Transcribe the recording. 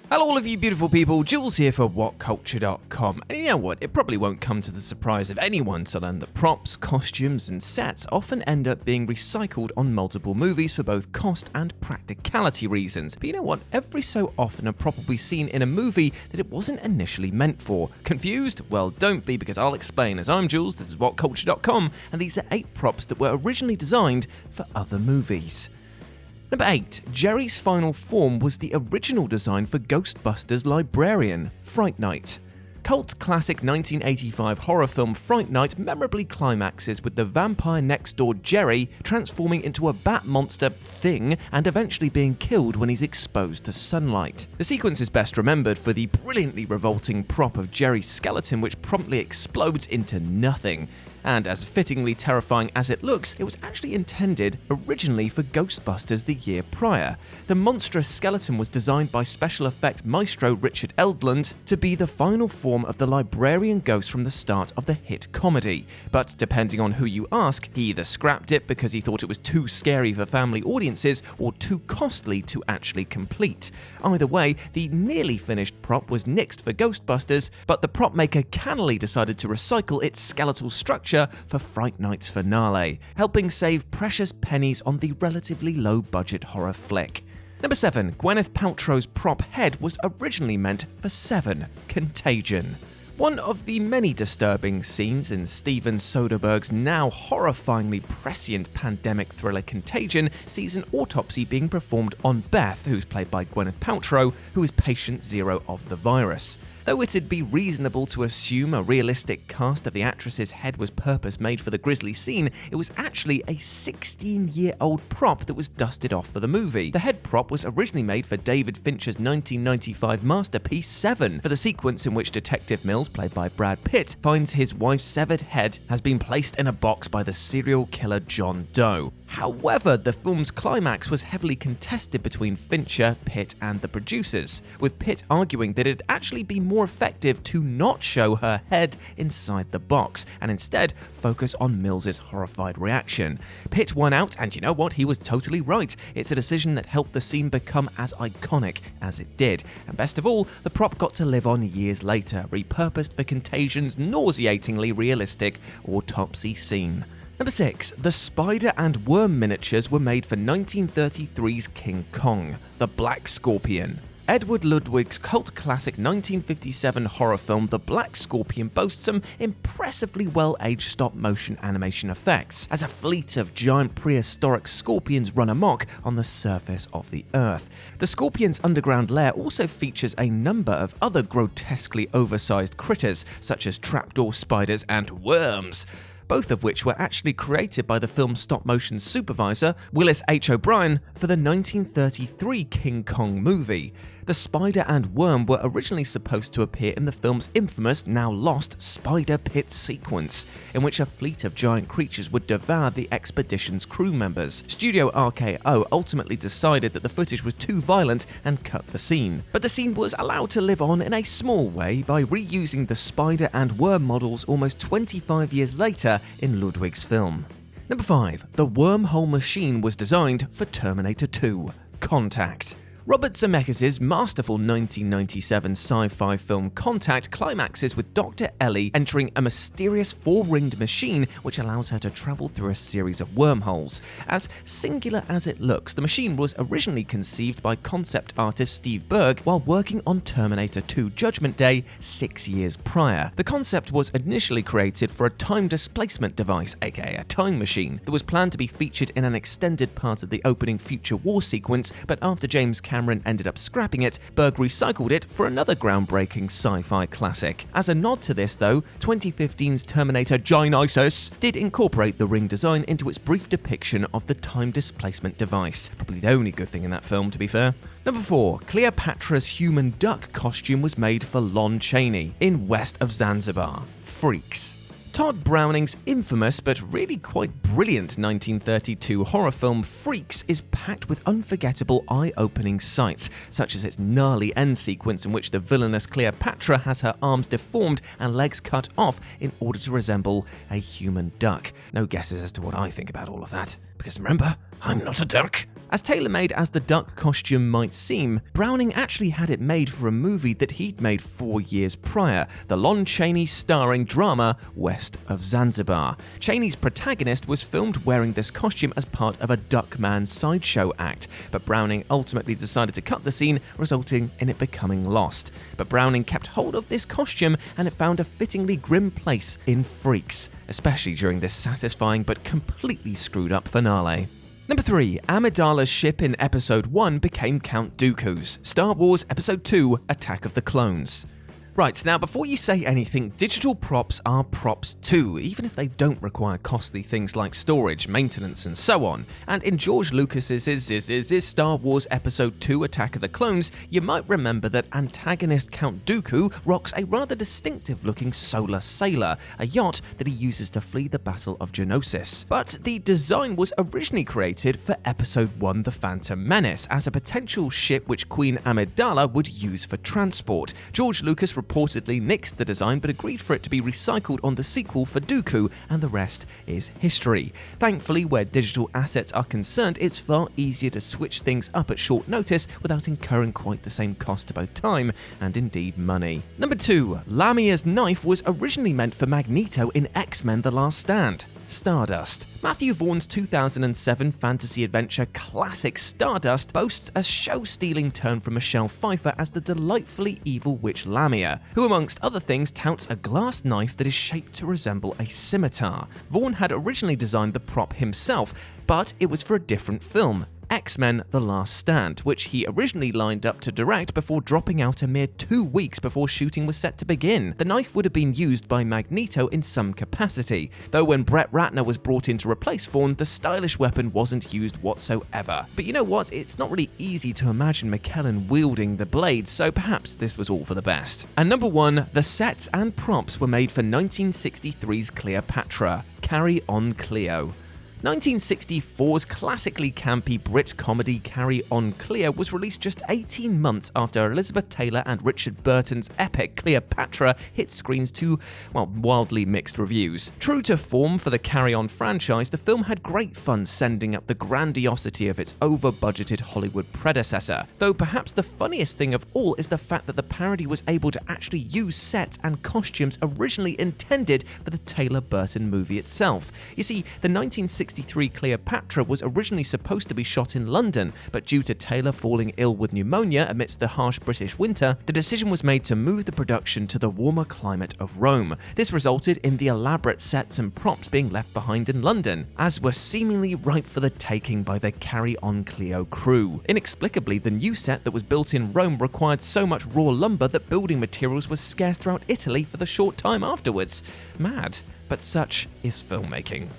Hello all of you beautiful people, Jules here for Whatculture.com, and you know what, it probably won't come to the surprise of anyone to learn that props, costumes and sets often end up being recycled on multiple movies for both cost and practicality reasons. But you know what, every so often a prop will be seen in a movie that it wasn't initially meant for. Confused? Well, don't be, because I'll explain. As I'm Jules, this is Whatculture.com, and these are 8 props that were originally designed for other movies. Number 8. Jerry's final form was the original design for Ghostbusters librarian, Fright Night. Cult classic 1985 horror film Fright Night memorably climaxes with the vampire next door Jerry transforming into a bat monster thing and eventually being killed when he's exposed to sunlight. The sequence is best remembered for the brilliantly revolting prop of Jerry's skeleton, which promptly explodes into nothing. And as fittingly terrifying as it looks, it was actually intended originally for Ghostbusters the year prior. The monstrous skeleton was designed by special effect maestro Richard Eldland to be the final form of the librarian ghost from the start of the hit comedy. But depending on who you ask, he either scrapped it because he thought it was too scary for family audiences or too costly to actually complete. Either way, the nearly finished prop was nixed for Ghostbusters, but the prop maker cannily decided to recycle its skeletal structure for Fright Night's finale, helping save precious pennies on the relatively low-budget horror flick. Number 7. Gwyneth Paltrow's prop head was originally meant for Seven, Contagion. One of the many disturbing scenes in Steven Soderbergh's now horrifyingly prescient pandemic thriller Contagion sees an autopsy being performed on Beth, who's played by Gwyneth Paltrow, who is patient zero of the virus. Though it'd be reasonable to assume a realistic cast of the actress's head was purpose-made for the grisly scene, it was actually a 16-year-old prop that was dusted off for the movie. The head prop was originally made for David Fincher's 1995 masterpiece Seven, for the sequence in which Detective Mills, played by Brad Pitt, finds his wife's severed head has been placed in a box by the serial killer John Doe. However, the film's climax was heavily contested between Fincher, Pitt, and the producers, with Pitt arguing that it'd actually be more effective to not show her head inside the box, and instead focus on Mills's horrified reaction. Pitt won out, and you know what? He was totally right. It's a decision that helped the scene become as iconic as it did. And best of all, the prop got to live on years later, repurposed for Contagion's nauseatingly realistic autopsy scene. Number 6. The spider and worm miniatures were made for 1933's King Kong, the Black Scorpion. Edward Ludwig's cult classic 1957 horror film The Black Scorpion boasts some impressively well-aged stop-motion animation effects, as a fleet of giant prehistoric scorpions run amok on the surface of the Earth. The scorpion's underground lair also features a number of other grotesquely oversized critters, such as trapdoor spiders and worms, both of which were actually created by the film's stop-motion supervisor, Willis H. O'Brien, for the 1933 King Kong movie. The spider and worm were originally supposed to appear in the film's infamous, now lost, Spider Pit sequence, in which a fleet of giant creatures would devour the expedition's crew members. Studio RKO ultimately decided that the footage was too violent and cut the scene. But the scene was allowed to live on in a small way by reusing the spider and worm models almost 25 years later in Ludwig's film. Number 5. The wormhole machine was designed for Terminator 2, Contact. Robert Zemeckis' masterful 1997 sci-fi film Contact climaxes with Dr. Ellie entering a mysterious 4-ringed machine which allows her to travel through a series of wormholes. As singular as it looks, the machine was originally conceived by concept artist Steve Berg while working on Terminator 2 Judgment Day 6 years prior. The concept was initially created for a time displacement device, aka a time machine, that was planned to be featured in an extended part of the opening Future War sequence, but after James Cameron ended up scrapping it, Berg recycled it for another groundbreaking sci-fi classic. As a nod to this though, 2015's Terminator Genesis did incorporate the ring design into its brief depiction of the time displacement device. Probably the only good thing in that film, to be fair. Number 4. Cleopatra's human duck costume was made for Lon Chaney in West of Zanzibar, Freaks. Todd Browning's infamous but really quite brilliant 1932 horror film Freaks is packed with unforgettable eye-opening sights, such as its gnarly end sequence in which the villainous Cleopatra has her arms deformed and legs cut off in order to resemble a human duck. No guesses as to what I think about all of that, because remember, I'm not a duck. As tailor-made as the duck costume might seem, Browning actually had it made for a movie that he'd made 4 years prior, the Lon Chaney starring drama West of Zanzibar. Chaney's protagonist was filmed wearing this costume as part of a Duckman sideshow act, but Browning ultimately decided to cut the scene, resulting in it becoming lost. But Browning kept hold of this costume and it found a fittingly grim place in Freaks, especially during this satisfying but completely screwed up finale. Number 3. Amidala's ship in Episode 1 became Count Dooku's. Star Wars Episode 2 Attack of the Clones. Right, now before you say anything, digital props are props too, even if they don't require costly things like storage, maintenance, and so on. And in George Lucas's Star Wars Episode 2 Attack of the Clones, you might remember that antagonist Count Dooku rocks a rather distinctive-looking solar sailor, a yacht that he uses to flee the Battle of Geonosis. But the design was originally created for Episode 1 The Phantom Menace as a potential ship which Queen Amidala would use for transport. George Lucas reportedly nixed the design but agreed for it to be recycled on the sequel for Dooku, and the rest is history. Thankfully, where digital assets are concerned, it's far easier to switch things up at short notice without incurring quite the same cost to both time and indeed money. Number 2. Lamia's knife was originally meant for Magneto in X-Men The Last Stand. Stardust. Matthew Vaughn's 2007 fantasy adventure classic Stardust boasts a show-stealing turn from Michelle Pfeiffer as the delightfully evil witch Lamia, who amongst other things touts a glass knife that is shaped to resemble a scimitar. Vaughn had originally designed the prop himself, but it was for a different film, X-Men The Last Stand, which he originally lined up to direct before dropping out a mere 2 weeks before shooting was set to begin. The knife would have been used by Magneto in some capacity, though when Brett Ratner was brought in to replace Vaughn, the stylish weapon wasn't used whatsoever. But you know what? It's not really easy to imagine McKellen wielding the blade, so perhaps this was all for the best. And number 1, the sets and props were made for 1963's Cleopatra. Carry On Cleo. 1964's classically campy Brit comedy Carry On Cleo was released just 18 months after Elizabeth Taylor and Richard Burton's epic Cleopatra hit screens to, well, wildly mixed reviews. True to form for the Carry On franchise, the film had great fun sending up the grandiosity of its over-budgeted Hollywood predecessor, though perhaps the funniest thing of all is the fact that the parody was able to actually use sets and costumes originally intended for the Taylor-Burton movie itself. You see, the 1963 Cleopatra was originally supposed to be shot in London, but due to Taylor falling ill with pneumonia amidst the harsh British winter, the decision was made to move the production to the warmer climate of Rome. This resulted in the elaborate sets and props being left behind in London, as were seemingly ripe for the taking by the Carry On Cleo crew. Inexplicably, the new set that was built in Rome required so much raw lumber that building materials were scarce throughout Italy for the short time afterwards. Mad. But such is filmmaking.